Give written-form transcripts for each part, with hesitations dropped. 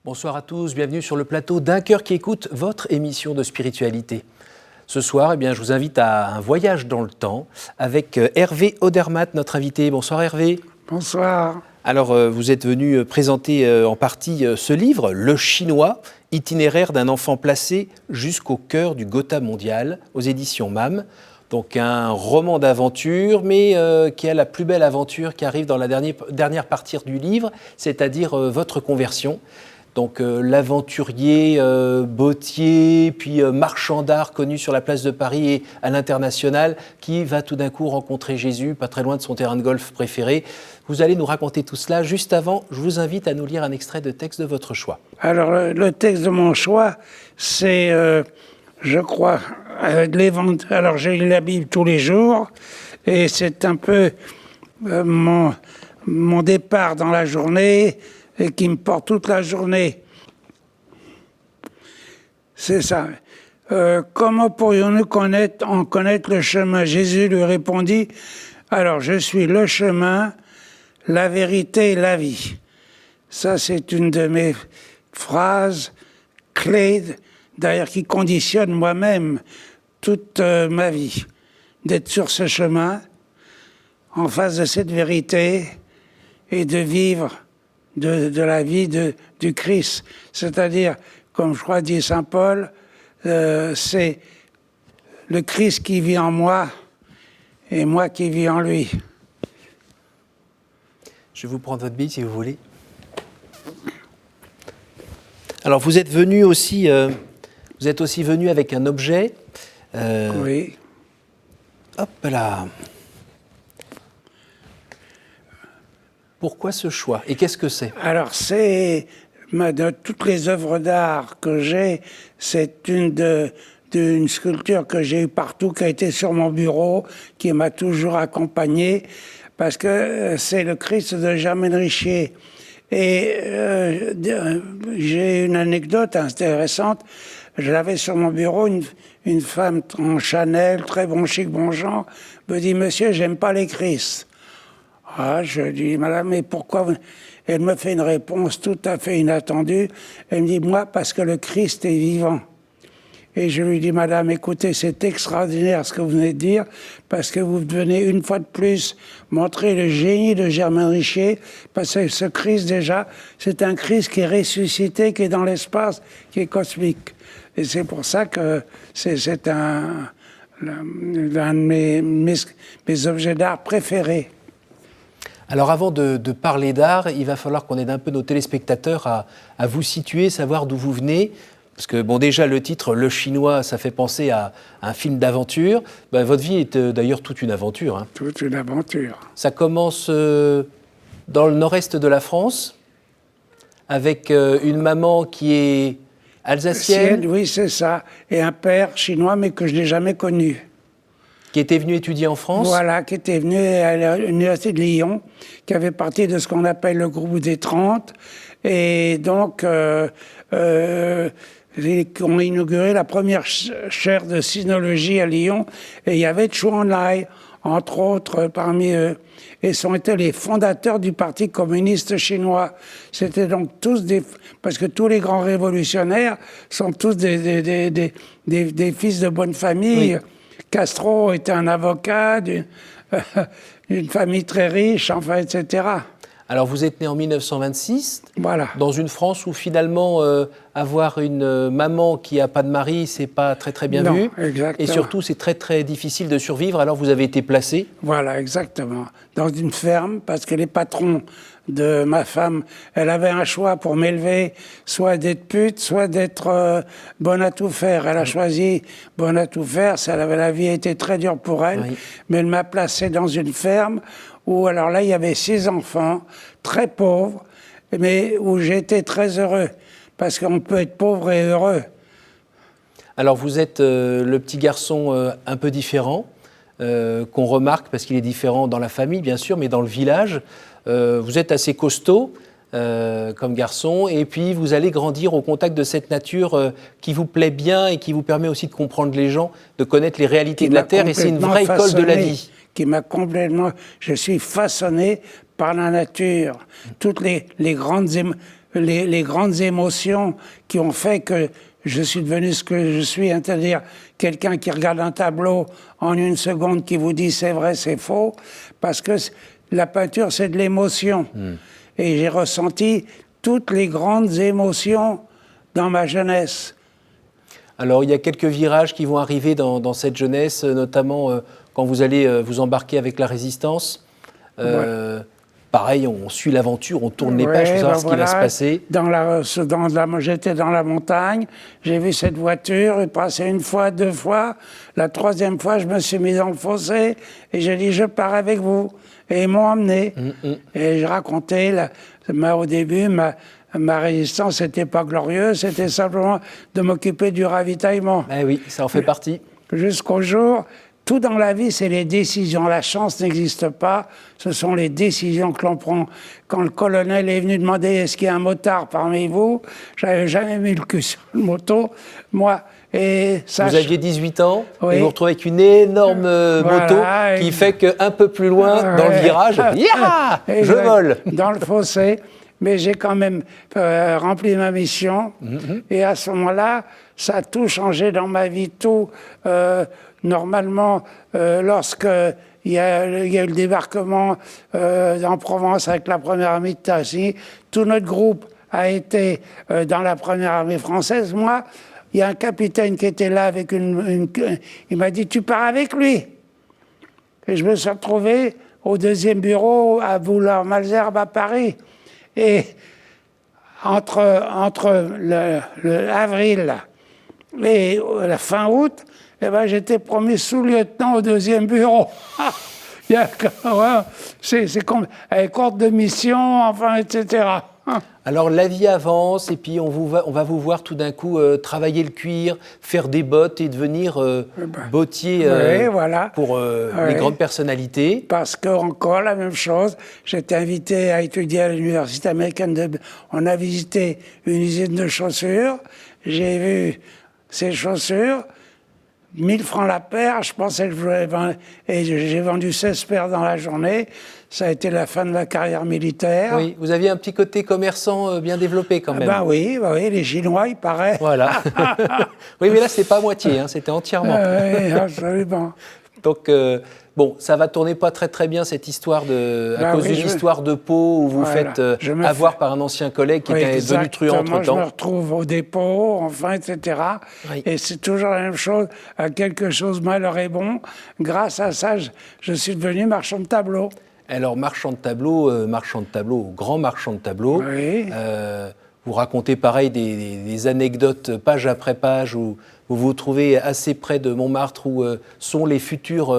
Bonsoir à tous, bienvenue sur le plateau d'Un cœur qui écoute, votre émission de spiritualité. Ce soir, je vous invite à un voyage dans le temps avec Hervé Odermatt, notre invité. Bonsoir Hervé. Bonsoir. Alors, vous êtes venu présenter en partie ce livre, Le Chinois, itinéraire d'un enfant placé jusqu'au cœur du Gotha mondial, aux éditions MAM. Donc un roman d'aventure, mais qui a la plus belle aventure qui arrive dans la dernière partie du livre, c'est-à-dire votre conversion. Donc l'aventurier, bottier, puis marchand d'art connu sur la place de Paris et à l'international, qui va tout d'un coup rencontrer Jésus, pas très loin de son terrain de golf préféré. Vous allez nous raconter tout cela. Juste avant, je vous invite à nous lire un extrait de texte de votre choix. Alors le texte de mon choix, c'est, je crois, de l'Évangile. Alors j'ai lu la Bible tous les jours, et c'est un peu mon départ dans la journée, et qui me porte toute la journée. C'est ça. Comment pourrions-nous en connaître le chemin? Jésus lui répondit, alors je suis le chemin, la vérité et la vie. Ça, c'est une de mes phrases clés, d'ailleurs, qui conditionne moi-même toute ma vie. D'être sur ce chemin, en face de cette vérité, et de vivre de la vie du Christ. C'est-à-dire, comme je crois dit Saint Paul, c'est le Christ qui vit en moi et moi qui vis en lui. Je vais vous prendre votre Bible si vous voulez. Alors vous êtes venu aussi, venu avec un objet. Oui. Hop là. Pourquoi ce choix? Et qu'est-ce que c'est? Alors, c'est de toutes les œuvres d'art que j'ai, c'est d'une sculpture que j'ai eue partout, qui a été sur mon bureau, qui m'a toujours accompagné, parce que c'est le Christ de Germaine Richier. Et j'ai une anecdote intéressante. Je l'avais sur mon bureau, une femme en Chanel, très bon chic, bon genre, me dit « Monsieur, j'aime pas les Christ ». Ah, je dis, madame, mais pourquoi vous... Elle me fait une réponse tout à fait inattendue. Elle me dit, moi, parce que le Christ est vivant. Et je lui dis, madame, écoutez, c'est extraordinaire ce que vous venez de dire, parce que vous venez une fois de plus montrer le génie de Germaine Richier, parce que ce Christ, déjà, c'est un Christ qui est ressuscité, qui est dans l'espace, qui est cosmique. Et c'est pour ça que c'est un de mes objets d'art préférés. Alors avant de parler d'art, il va falloir qu'on aide un peu nos téléspectateurs à vous situer, savoir d'où vous venez. Parce que bon, déjà le titre, Le Chinois, ça fait penser à un film d'aventure. Votre vie est d'ailleurs toute une aventure. Hein. Toute une aventure. Ça commence dans le nord-est de la France, avec une maman qui est alsacienne. Oui, c'est ça. Et un père chinois, mais que je n'ai jamais connu. Qui était venu étudier en France. Voilà, qui était venu à l'université de Lyon, qui avait parti de ce qu'on appelle le groupe des 30. Et donc, on a inauguré la première chaire de sinologie à Lyon. Et il y avait Zhou Enlai, entre autres, parmi eux. Et ce sont été les fondateurs du Parti communiste chinois. C'était donc tous parce que tous les grands révolutionnaires sont tous des fils de bonne famille. Oui. Castro était un avocat d'une famille très riche, enfin, etc. Alors, vous êtes né en 1926, voilà. Dans une France où finalement, avoir une maman qui n'a pas de mari, c'est pas très très bien vu. Exactement. Et surtout, c'est très très difficile de survivre. Alors, vous avez été placé. Voilà, exactement. Dans une ferme, parce que les patrons de ma femme, elle avait un choix pour m'élever, soit d'être pute, soit d'être bonne à tout faire. Elle a choisi bonne à tout faire. La vie a été très dure pour elle, oui. Mais elle m'a placé dans une ferme où, alors là, il y avait 6 enfants, très pauvres, mais où j'étais très heureux, parce qu'on peut être pauvre et heureux. Alors, vous êtes le petit garçon un peu différent, qu'on remarque, parce qu'il est différent dans la famille, bien sûr, mais dans le village. Vous êtes assez costaud comme garçon, et puis vous allez grandir au contact de cette nature qui vous plaît bien et qui vous permet aussi de comprendre les gens, de connaître les réalités de la terre, et c'est une vraie école de la vie. Qui m'a complètement... Je suis façonné par la nature, toutes les grandes émotions qui ont fait que je suis devenu ce que je suis, c'est-à-dire quelqu'un qui regarde un tableau en une seconde qui vous dit c'est vrai, c'est faux, parce que la peinture c'est de l'émotion. Et j'ai ressenti toutes les grandes émotions dans ma jeunesse. Alors, il y a quelques virages qui vont arriver dans cette jeunesse, notamment quand vous allez vous embarquer avec la Résistance. Pareil, on suit l'aventure, on tourne les pages pour savoir ce qui va se passer. J'étais dans la montagne, j'ai vu cette voiture, il passait une fois, deux fois. La troisième fois, je me suis mis dans le fossé et j'ai dit, je pars avec vous. Et ils m'ont emmené. Et je racontais, au début, ma résistance n'était pas glorieuse, c'était simplement de m'occuper du ravitaillement. Eh oui, ça en fait partie. Jusqu'au jour, tout dans la vie, c'est les décisions. La chance n'existe pas, ce sont les décisions que l'on prend. Quand le colonel est venu demander est-ce qu'il y a un motard parmi vous, j'avais jamais mis le cul sur le moto, moi. Et ça, vous aviez 18 ans, oui. Et vous retrouvez avec une énorme moto qui fait qu'un peu plus loin, dans le virage, je vole. Dans le fossé. Mais j'ai quand même rempli ma mission. Et à ce moment-là, ça a tout changé dans ma vie. Tout, normalement, lorsque il y a eu le débarquement en Provence avec la première armée de Tassi, tout notre groupe a été dans la première armée française. Moi, il y a un capitaine qui était là avec il m'a dit, tu pars avec lui. Et je me suis retrouvé au 2e bureau à Boulard-Malesherbes à Paris. Et entre le avril et la fin août, eh ben, j'étais promu sous-lieutenant au 2e bureau. C'est comme avec ordre de mission, enfin, etc. Alors la vie avance et puis on va vous voir tout d'un coup travailler le cuir, faire des bottes et devenir bottier voilà. pour les grandes personnalités. Parce que encore la même chose, j'étais invité à étudier à l'université américaine on a visité une usine de chaussures, j'ai vu ces chaussures, 1000 francs la paire, je pensais que je voulais vendre, et j'ai vendu 16 paires dans la journée. Ça a été la fin de la carrière militaire. Oui, vous aviez un petit côté commerçant bien développé quand même. Oui, les Chinois, il paraît. Voilà. Oui, mais là, c'est pas à moitié, hein, c'était entièrement. Oui, absolument. Donc, bon, ça va tourner pas très très bien cette histoire à cause d'une histoire de peau où vous faites avoir par un ancien collègue qui était devenu truand entre-temps. Je me retrouve au dépôt, enfin, etc. Oui. Et c'est toujours la même chose. Quelque chose malheur est bon. Grâce à ça, je suis devenu marchand de tableaux. Alors, marchand de tableaux, grand marchand de tableaux. Oui. Vous racontez pareil des anecdotes page après page où vous vous trouvez assez près de Montmartre où sont les futurs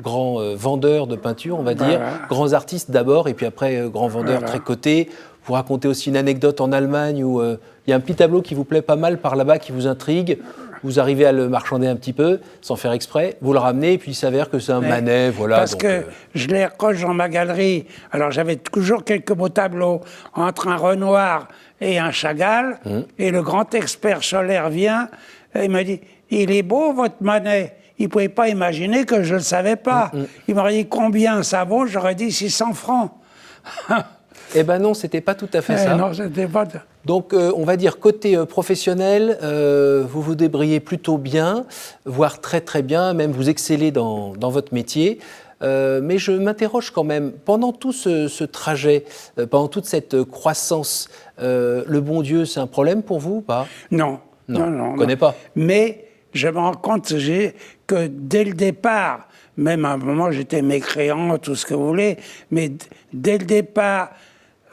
grands vendeurs de peinture, on va dire, grands artistes d'abord et puis après grands vendeurs très cotés. Vous racontez aussi une anecdote en Allemagne où il y a un petit tableau qui vous plaît pas mal par là-bas, qui vous intrigue. Vous arrivez à le marchander un petit peu, sans faire exprès, vous le ramenez, et puis il s'avère que c'est un Manet, voilà. Parce que je les recoche dans ma galerie. Alors j'avais toujours quelques beaux tableaux entre un Renoir et un Chagall, et le grand expert Scholler vient, et il me dit, il est beau votre Manet. Il ne pouvait pas imaginer que je ne le savais pas. Il m'aurait dit, combien ça vaut? J'aurais dit 600 francs. Eh ben non, c'était pas tout à fait ça. Non, c'était pas... Donc, on va dire, côté professionnel, vous vous débrouillez plutôt bien, voire très très bien, même vous excellez dans votre métier. Mais je m'interroge quand même, pendant tout ce trajet, pendant toute cette croissance, le bon Dieu, c'est un problème pour vous ou pas? Non. Je ne connais pas. Mais je me rends compte que dès le départ, même à un moment j'étais mécréant, tout ce que vous voulez, mais dès le départ,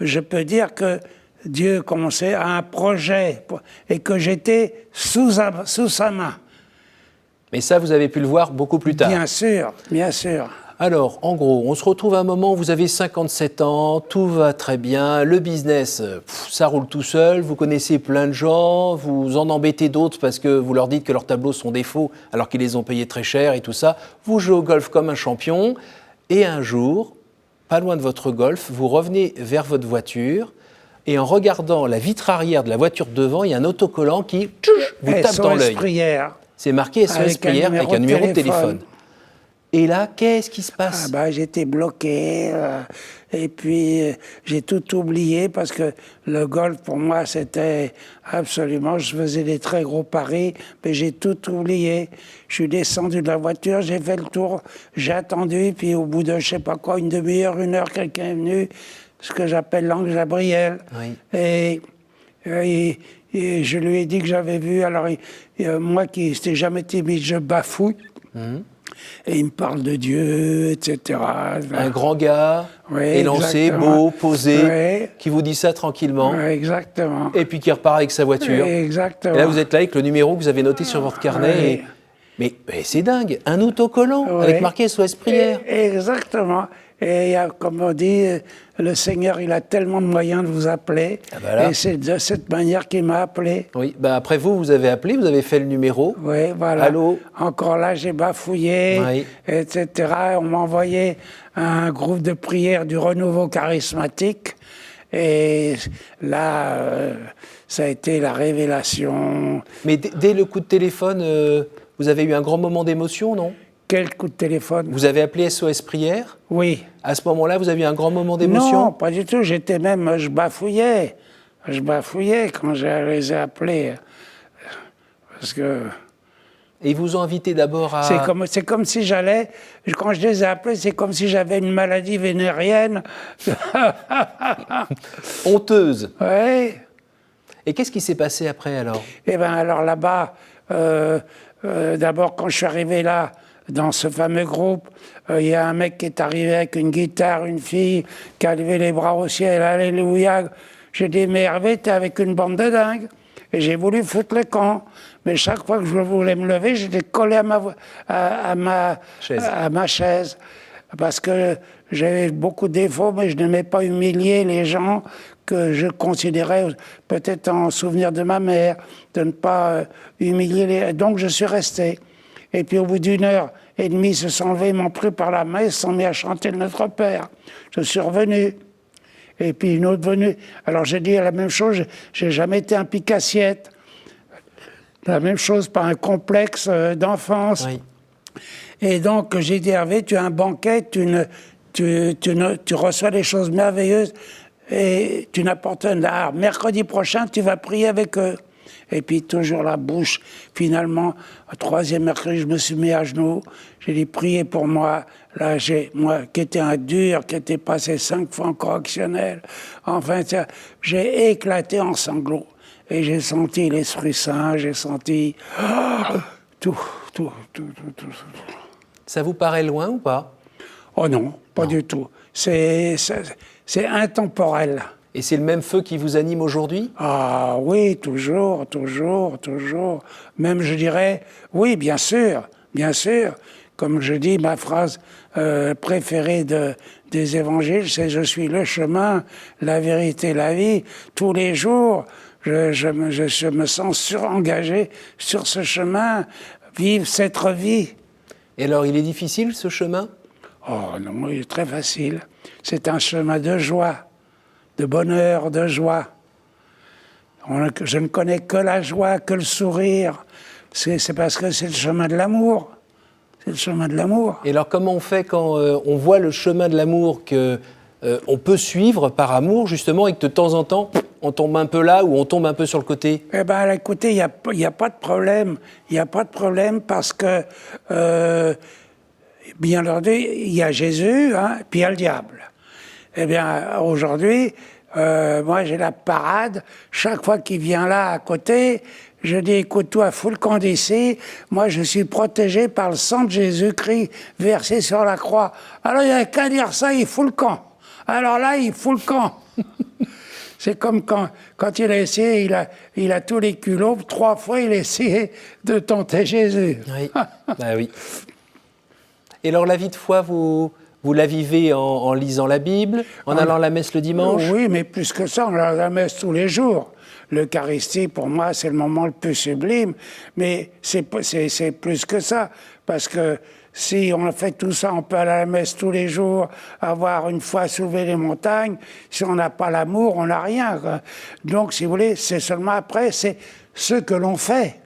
je peux dire que Dieu commençait à un projet et que j'étais sous sa main. Mais ça, vous avez pu le voir beaucoup plus tard. Bien sûr, bien sûr. Alors, en gros, on se retrouve à un moment où vous avez 57 ans, tout va très bien, le business, ça roule tout seul, vous connaissez plein de gens, vous en embêtez d'autres parce que vous leur dites que leurs tableaux sont des faux alors qu'ils les ont payés très cher et tout ça. Vous jouez au golf comme un champion et un jour, pas loin de votre golf, vous revenez vers votre voiture et en regardant la vitre arrière de la voiture devant, il y a un autocollant qui vous tape dans l'œil. Prière. C'est marqué SOS Prière avec un numéro de téléphone. Et là, qu'est-ce qui se passe? Ah bah, j'étais bloqué, et puis j'ai tout oublié parce que le golf pour moi c'était absolument, je faisais des très gros paris, mais j'ai tout oublié. Je suis descendu de la voiture, j'ai fait le tour, j'ai attendu, puis au bout de je sais pas quoi, une demi-heure, une heure, quelqu'un est venu, ce que j'appelle l'ange Gabriel. Oui. Et je lui ai dit que j'avais vu, alors moi qui n'étais jamais timide, je bafouille. Et il me parle de Dieu, etc. Un grand gars, Oui, élancé, exactement. beau, posé, Oui. qui vous dit ça tranquillement, Ouais, exactement. et puis qui repart avec sa voiture. Exactement. Et là, vous êtes là avec le numéro que vous avez noté sur votre carnet. Oui. Et... Mais c'est dingue, un autocollant Oui. avec marqué SOS Prière. Exactement. Et comme on dit, le Seigneur, il a tellement de moyens de vous appeler. Ah bah là. Et c'est de cette manière qu'il m'a appelé. Oui, bah après vous avez appelé, vous avez fait le numéro. Oui, voilà. Allô? Encore là, j'ai bafouillé, Oui. etc. On m'a envoyé un groupe de prière du renouveau charismatique. Et là, ça a été la révélation. Mais dès le coup de téléphone, vous avez eu un grand moment d'émotion, non? Quel coup de téléphone? Vous avez appelé SOS Prière. Oui. À ce moment-là, vous avez eu un grand moment d'émotion? Non, pas du tout. J'étais même, je bafouillais. Je bafouillais quand je les ai appelés. Parce que Et ils vous ont invité d'abord à... c'est comme si j'allais, quand je les ai appelés, c'est comme si j'avais une maladie vénérienne. honteuse. Oui. Et qu'est-ce qui s'est passé après alors? Eh bien, alors là-bas, d'abord, quand je suis arrivé là, dans ce fameux groupe, il y a un mec qui est arrivé avec une guitare, une fille qui a levé les bras au ciel, alléluia. J'ai dit, mais Hervé, t'es avec une bande de dingues. Et j'ai voulu foutre le camp. Mais chaque fois que je voulais me lever, j'étais collé à ma chaise. Parce que j'avais beaucoup de défauts, mais je n'aimais pas humilier les gens que je considérais peut-être en souvenir de ma mère, de ne pas humilier les... Donc je suis resté. Et puis au bout d'une heure et demie, ils se sont levés, ils m'ont pris par la main, ils se sont mis à chanter le Notre Père. Je suis revenu. Et puis une autre venue. Alors j'ai dit la même chose, j'ai jamais été un pique-assiette. La même chose, pas un complexe d'enfance. Oui. Et donc j'ai dit, Hervé, tu as un banquet, tu reçois des choses merveilleuses et tu n'apportes un art. Mercredi prochain, tu vas prier avec eux. Et puis toujours la bouche. Finalement, au troisième mercredi, je me suis mis à genoux. J'ai dit, priez pour moi. Là, moi, qui étais un dur, qui était passé 5 fois en correctionnel. Enfin, j'ai éclaté en sanglots. Et j'ai senti l'Esprit Saint, j'ai senti tout. Ça vous paraît loin ou pas? Oh non, pas du tout. C'est intemporel. Et c'est le même feu qui vous anime aujourd'hui? Ah oui, toujours. Même je dirais, oui, bien sûr. Comme je dis, ma phrase préférée des évangiles, c'est « Je suis le chemin, la vérité, la vie ». Tous les jours, je me sens surengagé sur ce chemin, vivre cette vie. Et alors, il est difficile ce chemin? Oh non, il est très facile. C'est un chemin de joie, de bonheur, de joie. Je ne connais que la joie, que le sourire. C'est parce que c'est le chemin de l'amour. C'est le chemin de l'amour. Et alors, comment on fait quand on voit le chemin de l'amour que on peut suivre par amour, justement, et que de temps en temps, on tombe un peu là ou on tombe un peu sur le côté? Eh bien, écoutez, il n'y a pas de problème. Il n'y a pas de problème parce que, bien entendu, il y a Jésus, hein, puis il y a le diable. Eh bien, aujourd'hui, moi, j'ai la parade. Chaque fois qu'il vient là, à côté, je dis, écoute-toi, fous le camp d'ici. Moi, je suis protégé par le sang de Jésus-Christ versé sur la croix. Alors, il n'y a qu'à dire ça, il fout le camp. Alors là, il fout le camp. C'est comme quand il a essayé, il a tous les culots. 3 fois, il a essayé de tenter Jésus. Oui, bah oui. Et alors, la vie de foi, vous la vivez en lisant la Bible, en allant à la messe le dimanche? Oui, mais plus que ça, on a la messe tous les jours. L'Eucharistie, pour moi, c'est le moment le plus sublime. Mais c'est plus que ça. Parce que si on fait tout ça, on peut aller à la messe tous les jours, avoir une foi soulever les montagnes. Si on n'a pas l'amour, on n'a rien, quoi. Donc, si vous voulez, c'est seulement après, c'est ce que l'on fait.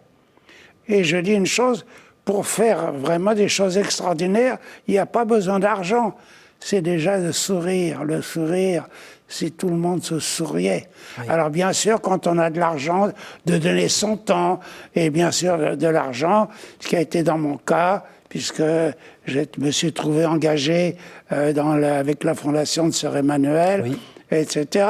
Et je dis une chose, pour faire vraiment des choses extraordinaires, il n'y a pas besoin d'argent. C'est déjà le sourire. Le sourire, si tout le monde se souriait. Oui. Alors bien sûr, quand on a de l'argent, de donner son temps, et bien sûr de l'argent, ce qui a été dans mon cas, puisque je me suis trouvé engagé avec la fondation de Sœur Emmanuel, oui. etc.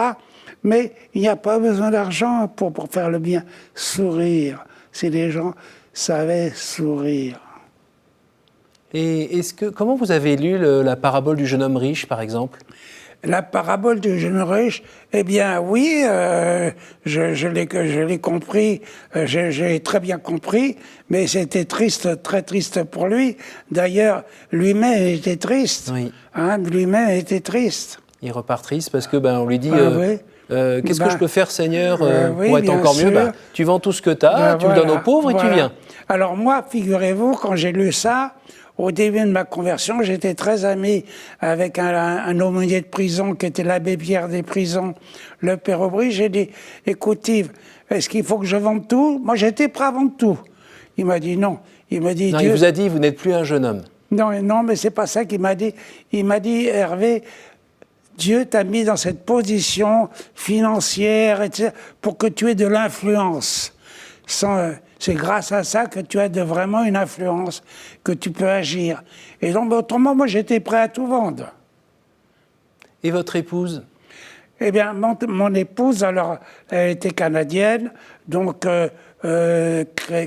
Mais il n'y a pas besoin d'argent pour faire le bien. Sourire, si les gens savaient sourire. Et comment vous avez lu la parabole du jeune homme riche, par exemple ? La parabole du jeune riche, eh bien oui, je l'ai compris, j'ai très bien compris, mais c'était triste, très triste pour lui. D'ailleurs, lui-même était triste. Oui. Hein, lui-même était triste. Il repart triste parce que on lui dit oui. Qu'est-ce que je peux faire, Seigneur, oui, pour être encore sûr. mieux ? Tu vends tout ce que tu as, tu le donnes aux pauvres et tu viens. Alors moi, figurez-vous, quand j'ai lu ça, au début de ma conversion, j'étais très ami avec un aumônier de prison qui était l'abbé Pierre des prisons, le père Aubry. J'ai dit, écoute Yves, est-ce qu'il faut que je vende tout ? Moi, j'étais prêt à vendre tout. Il m'a dit non. Il m'a dit, non, Dieu... il vous a dit, vous n'êtes plus un jeune homme. Non, mais c'est pas ça qu'il m'a dit. Il m'a dit, Hervé, Dieu t'a mis dans cette position financière, etc., pour que tu aies de l'influence. C'est grâce à ça que tu as vraiment une influence, que tu peux agir. Et donc, autrement, moi, j'étais prêt à tout vendre. Et votre épouse ? Eh bien, mon épouse, alors, elle était canadienne, donc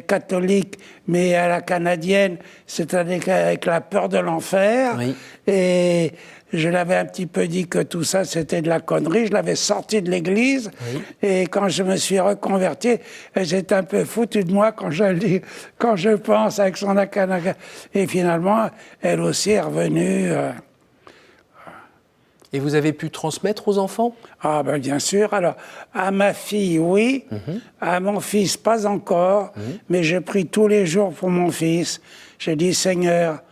catholique, mais à la canadienne, c'est-à-dire avec la peur de l'enfer. Oui. Et je l'avais un petit peu dit que tout ça, c'était de la connerie. Je l'avais sorti de l'église. Oui. Et quand je me suis reconverti, j'étais un peu foutu de moi quand je pense avec son acana. Et finalement, elle aussi est revenue. Et vous avez pu transmettre aux enfants ? Ah ben bien sûr. Alors, à ma fille, oui. À mon fils, pas encore. Mais je prie tous les jours pour mon fils. Je dis, Seigneur,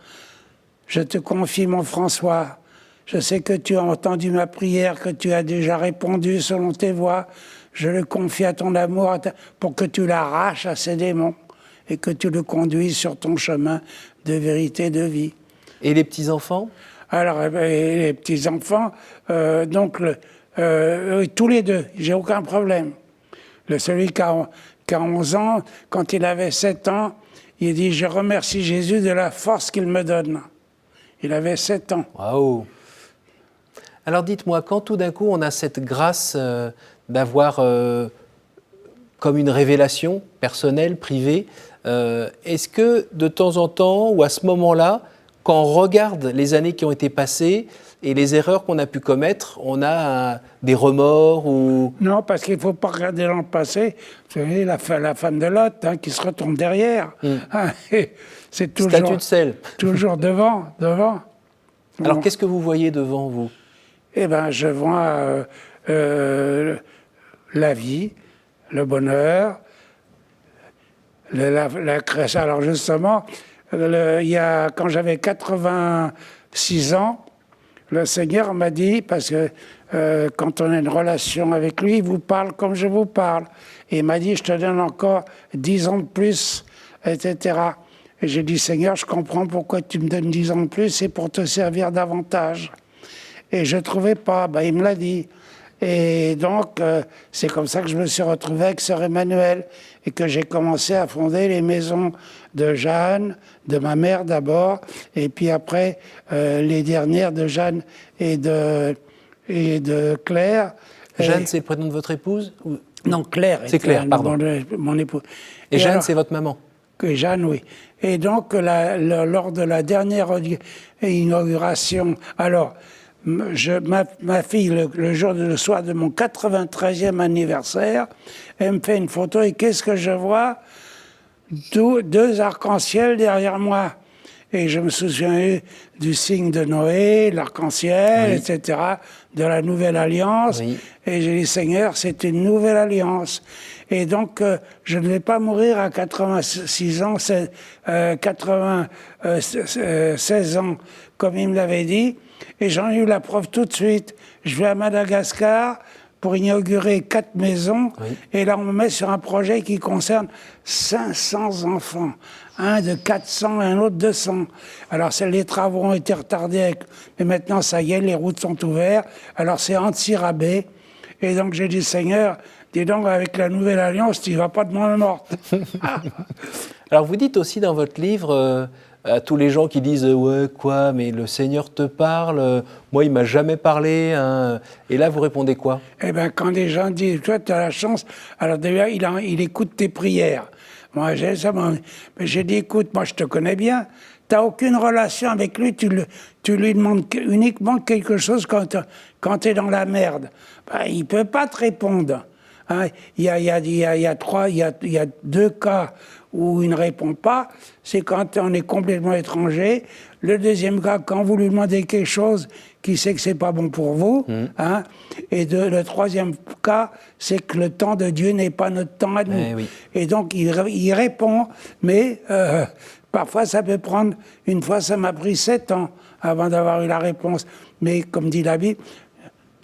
je te confie mon François. Je sais que tu as entendu ma prière, que tu as déjà répondu selon tes voies. Je le confie à ton amour pour que tu l'arraches à ses démons et que tu le conduises sur ton chemin de vérité, de vie. Et les petits-enfants ? Alors, les petits-enfants, donc, tous les deux, j'ai aucun problème. Celui qui a 11 ans, quand il avait 7 ans, il dit « Je remercie Jésus de la force qu'il me donne ». Il avait 7 ans. Waouh ! Alors dites-moi, quand tout d'un coup on a cette grâce d'avoir comme une révélation personnelle, privée, est-ce que de temps en temps ou à ce moment-là, quand on regarde les années qui ont été passées et les erreurs qu'on a pu commettre, on a des remords ou... Non, parce qu'il ne faut pas regarder dans le passé. Vous savez, la femme de Lot qui se retourne derrière. Hein, c'est toujours... Statue de sel. Toujours devant. Alors bon. Qu'est-ce que vous voyez devant vous ? Eh bien, je vois la vie, le bonheur, la création. Alors justement, quand j'avais 86 ans, le Seigneur m'a dit, parce que quand on a une relation avec lui, il vous parle comme je vous parle. Et il m'a dit, je te donne encore 10 ans de plus, etc. Et j'ai dit, Seigneur, je comprends pourquoi tu me donnes 10 ans de plus, c'est pour te servir davantage. Et je ne trouvais pas, il me l'a dit. Et donc, c'est comme ça que je me suis retrouvé avec Sœur Emmanuel et que j'ai commencé à fonder les maisons de Jeanne, de ma mère d'abord, et puis après, les dernières de Jeanne et de Claire. Jeanne, c'est le prénom de votre épouse ou... Non, Claire. C'est Claire, pardon. Mon épouse. Et Jeanne, c'est votre maman ? Jeanne, oui. Et donc, lors de la dernière inauguration, alors... Ma fille, le soir de mon 93e anniversaire, elle me fait une photo et qu'est-ce que je vois ? Deux arcs-en-ciel derrière moi. Et je me souviens du signe de Noé, l'arc-en-ciel, oui. etc., de la Nouvelle Alliance. Oui. Et j'ai dit, Seigneur, c'est une nouvelle alliance. Et donc, je ne vais pas mourir à 86 ans, 96 ans, comme il me l'avait dit. Et j'en ai eu la preuve tout de suite. Je vais à Madagascar, pour inaugurer 4 maisons. Oui. Et là, on me met sur un projet qui concerne 500 enfants. Un de 400 et un autre 200. Alors, les travaux ont été retardés, mais maintenant, ça y est, les routes sont ouvertes. Alors, c'est anti-rabais. Et donc, j'ai dit, Seigneur, dis donc, avec la Nouvelle Alliance, tu ne vas pas de main morte. Alors vous dites aussi dans votre livre à tous les gens qui disent ouais quoi, mais le Seigneur te parle, moi il m'a jamais parlé, hein. Et là vous répondez quoi? Eh bien, quand les gens disent, toi, tu as la chance, alors déjà, il écoute tes prières. Moi, j'ai dit, écoute, moi, je te connais bien. Tu n'as aucune relation avec lui, tu lui demandes uniquement quelque chose quand tu es dans la merde. Ben, il ne peut pas te répondre. Hein, il y a 2 cas où il ne répond pas, c'est quand on est complètement étranger. Le deuxième cas, quand vous lui demandez quelque chose qui sait que c'est pas bon pour vous. Hein, et le troisième cas, c'est que le temps de Dieu n'est pas notre temps à nous. Oui. Et donc, il répond, mais parfois, ça peut prendre... Une fois, ça m'a pris 7 ans avant d'avoir eu la réponse. Mais comme dit la Bible,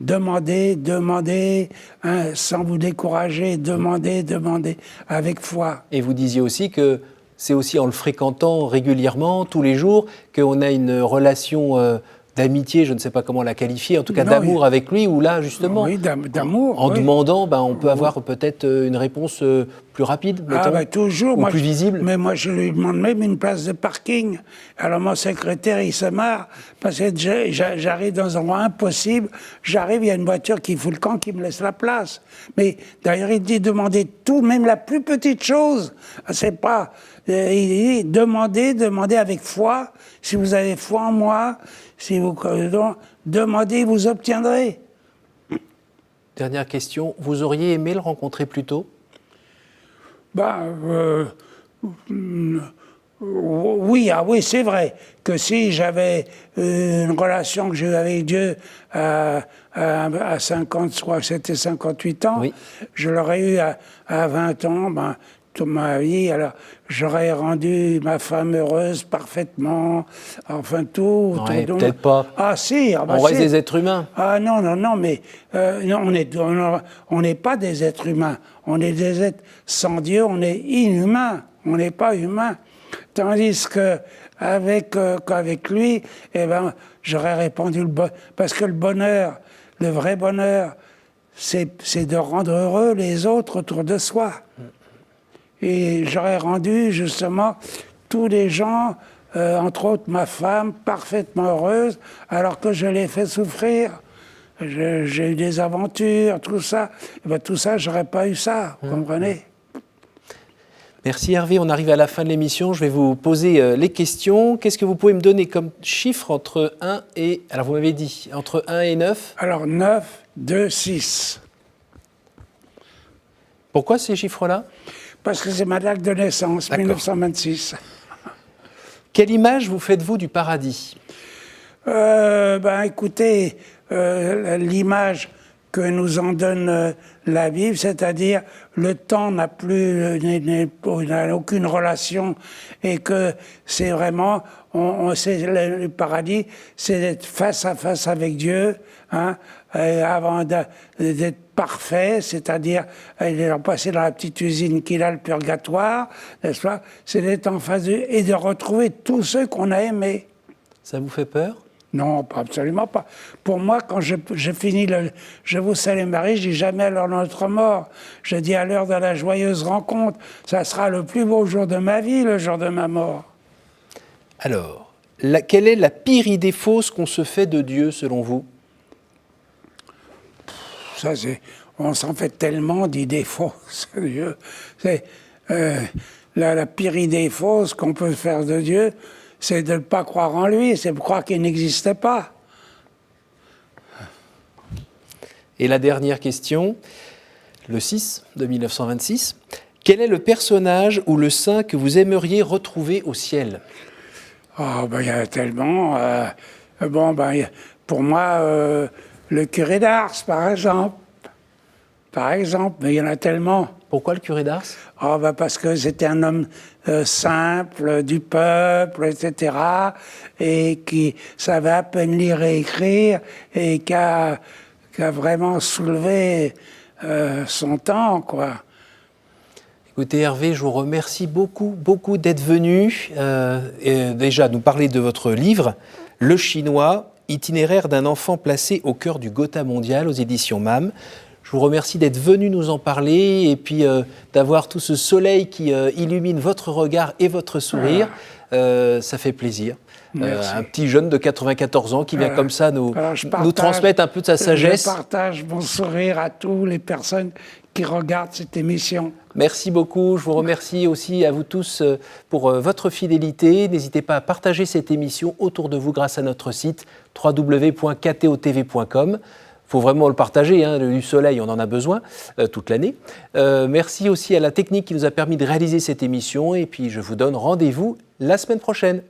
demandez, hein, sans vous décourager, demandez, avec foi. Et vous disiez aussi que c'est aussi en le fréquentant régulièrement, tous les jours, qu'on a une relation d'amitié, je ne sais pas comment la qualifier, en tout cas d'amour avec lui, où là, justement, oui, d'amour, en demandant, on peut avoir peut-être une réponse plus rapide, mettons, toujours, ou plus visible. Mais moi, je lui demande même une place de parking. Alors, mon secrétaire, il se marre, parce que j'arrive dans un endroit impossible, il y a une voiture qui fout le camp, qui me laisse la place. Mais d'ailleurs, il dit demandez tout, même la plus petite chose. C'est pas... il dit demandez avec foi. Si vous avez foi en moi, si vous demandez, vous obtiendrez. Dernière question, vous auriez aimé le rencontrer plus tôt? Oui, c'est vrai que si j'avais une relation que j'ai eue avec Dieu à 50, je crois que c'était 58 ans, oui. Je l'aurais eu à 20 ans, toute ma vie, alors j'aurais rendu ma femme heureuse parfaitement, enfin tout. Ouais, peut-être pas. Ah si, on reste des êtres humains. Ah non, mais non, on n'est pas des êtres humains. On est des êtres sans Dieu, on est inhumains, on n'est pas humains. Tandis qu'avec lui, j'aurais répondu parce que le bonheur, le vrai bonheur, c'est de rendre heureux les autres autour de soi. Et j'aurais rendu justement tous les gens, entre autres ma femme, parfaitement heureuse, alors que je l'ai fait souffrir. J'ai eu des aventures, tout ça. Tout ça, j'aurais pas eu ça, vous comprenez? Merci Hervé, on arrive à la fin de l'émission. Je vais vous poser les questions. Qu'est-ce que vous pouvez me donner comme chiffre entre 1 et... Alors vous m'avez dit, entre 1 et 9? Alors 9, 2, 6. Pourquoi ces chiffres-là? Parce que c'est ma date de naissance, 1926. Quelle image vous faites-vous du paradis? Écoutez, l'image que nous en donne la Bible, c'est-à-dire le temps n'a aucune relation et que c'est vraiment, le paradis, c'est d'être face à face avec Dieu, hein, avant d'être parfait, c'est-à-dire passer dans la petite usine qu'il a, le purgatoire, n'est-ce pas? C'est d'être en face et de retrouver tous ceux qu'on a aimés. Ça vous fait peur? Non, absolument pas. Pour moi, quand je finis Je vous salue Marie, je dis jamais à l'heure de notre mort. Je dis à l'heure de la joyeuse rencontre. Ça sera le plus beau jour de ma vie, le jour de ma mort. Alors, quelle est la pire idée fausse qu'on se fait de Dieu, selon vous? On s'en fait tellement d'idées fausses de Dieu. C'est la pire idée fausse qu'on peut faire de Dieu, c'est de ne pas croire en lui, c'est de croire qu'il n'existait pas. Et la dernière question, le 6 de 1926. Quel est le personnage ou le saint que vous aimeriez retrouver au ciel? Il y a tellement... pour moi, le curé d'Ars, par exemple. Mais il y en a tellement. Pourquoi le curé d'Ars? Parce que c'était un homme simple, du peuple, etc., et qui savait à peine lire et écrire, et qui a qui a vraiment soulevé son temps, quoi. Écoutez Hervé, je vous remercie beaucoup d'être venu et déjà nous parler de votre livre, Le Chinois, itinéraire d'un enfant placé au cœur du Gotha mondial aux éditions MAM. Je vous remercie d'être venu nous en parler et puis d'avoir tout ce soleil qui illumine votre regard et votre sourire. Ça fait plaisir. Un petit jeune de 94 ans qui vient comme ça nous transmettre un peu de sa sagesse. Je partage mon sourire à toutes les personnes qui regardent cette émission. Merci beaucoup. Je vous remercie aussi à vous tous pour votre fidélité. N'hésitez pas à partager cette émission autour de vous grâce à notre site www.ktotv.com. Il faut vraiment le partager, hein, du soleil, on en a besoin toute l'année. Merci aussi à la technique qui nous a permis de réaliser cette émission. Et puis, je vous donne rendez-vous la semaine prochaine.